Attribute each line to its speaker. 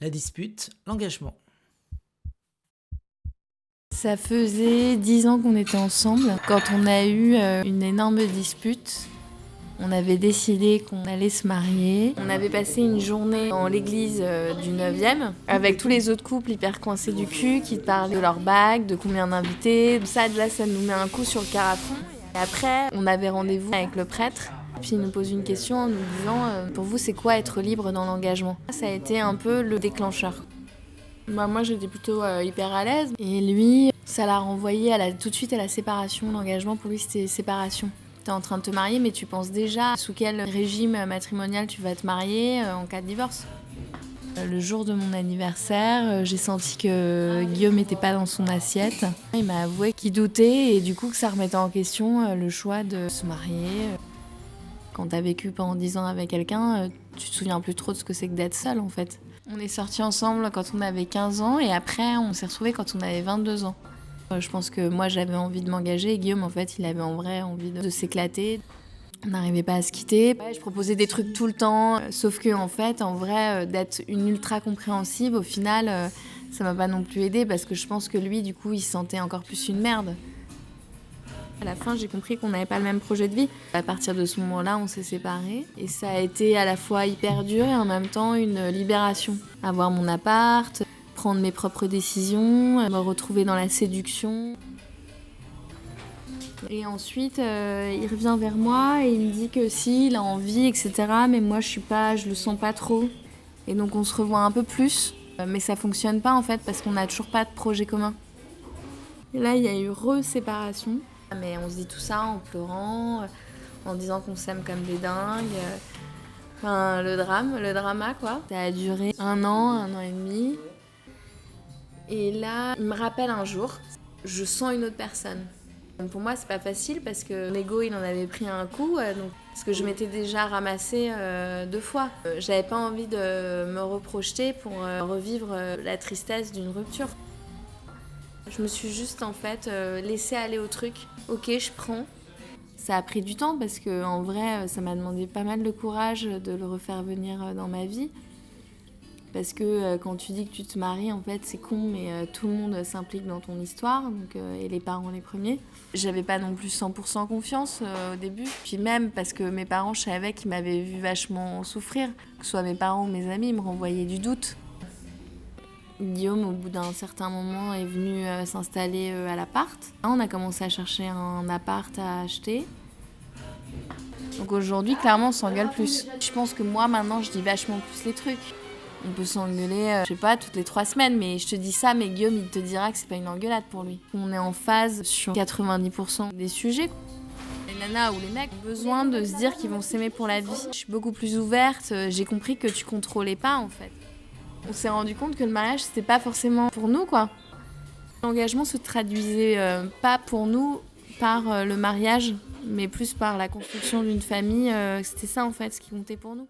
Speaker 1: La dispute, l'engagement.
Speaker 2: Ça faisait 10 ans qu'on était ensemble. Quand on a eu une énorme dispute, on avait décidé qu'on allait se marier. On avait passé une journée dans l'église du 9e avec tous les autres couples hyper coincés du cul qui parlaient de leur bague, de combien d'invités. Ça nous met un coup sur le carafon. Et après, on avait rendez-vous avec le prêtre. Puis il nous pose une question en nous disant pour vous, c'est quoi être libre dans l'engagement ? Ça a été un peu le déclencheur. Moi, j'étais plutôt hyper à l'aise. Et lui, ça l'a renvoyé tout de suite à la séparation. L'engagement, pour lui, c'était séparation. T'es en train de te marier, mais tu penses déjà sous quel régime matrimonial tu vas te marier en cas de divorce. Le jour de mon anniversaire, j'ai senti que Guillaume n'était pas dans son assiette. Il m'a avoué qu'il doutait et du coup que ça remettait en question le choix de se marier. Quand t'as vécu pendant 10 ans avec quelqu'un, tu te souviens plus trop de ce que c'est que d'être seul en fait. On est sortis ensemble quand on avait 15 ans et après on s'est retrouvés quand on avait 22 ans. Je pense que moi j'avais envie de m'engager et Guillaume en fait il avait en vrai envie de s'éclater. On n'arrivait pas à se quitter. Je proposais des trucs tout le temps, sauf que en fait en vrai d'être une ultra compréhensive au final ça m'a pas non plus aidée parce que je pense que lui du coup il se sentait encore plus une merde. À la fin, j'ai compris qu'on n'avait pas le même projet de vie. À partir de ce moment-là, on s'est séparés. Et ça a été à la fois hyper dur et en même temps une libération. Avoir mon appart, prendre mes propres décisions, me retrouver dans la séduction. Et ensuite, il revient vers moi et il me dit que si, il a envie, etc. Mais moi, je le sens pas trop. Et donc, on se revoit un peu plus. Mais ça fonctionne pas en fait parce qu'on n'a toujours pas de projet commun. Et là, il y a eu séparation. Mais on se dit tout ça en pleurant, en disant qu'on s'aime comme des dingues. Enfin, le drama quoi. Ça a duré un an et demi. Et là, il me rappelle un jour, je sens une autre personne. Pour moi, c'est pas facile parce que l'ego, il en avait pris un coup. Parce que je m'étais déjà ramassée 2 fois. J'avais pas envie de me reprojeter pour revivre la tristesse d'une rupture. Je me suis juste en fait laissée aller au truc. Ok, je prends. Ça a pris du temps parce que en vrai, ça m'a demandé pas mal de courage de le refaire venir dans ma vie. Parce que quand tu dis que tu te maries, en fait, c'est con, mais tout le monde s'implique dans ton histoire, donc, et les parents les premiers. J'avais pas non plus 100% confiance au début. Puis même parce que mes parents, je savais qu'ils m'avaient vu vachement souffrir. Que ce soit mes parents ou mes amis, ils me renvoyaient du doute. Guillaume, au bout d'un certain moment, est venu s'installer à l'appart. On a commencé à chercher un appart à acheter. Donc aujourd'hui, clairement, on s'engueule plus. Je pense que moi, maintenant, je dis vachement plus les trucs. On peut s'engueuler, je sais pas, toutes les 3 semaines, mais je te dis ça, mais Guillaume, il te dira que c'est pas une engueulade pour lui. On est en phase sur 90% des sujets. Les nanas ou les mecs ont besoin de se dire qu'ils vont s'aimer pour la vie. Je suis beaucoup plus ouverte, j'ai compris que tu contrôlais pas, en fait. On s'est rendu compte que le mariage, c'était pas forcément pour nous, quoi. L'engagement se traduisait pas pour nous par le mariage, mais plus par la construction d'une famille. C'était ça, en fait, ce qui comptait pour nous.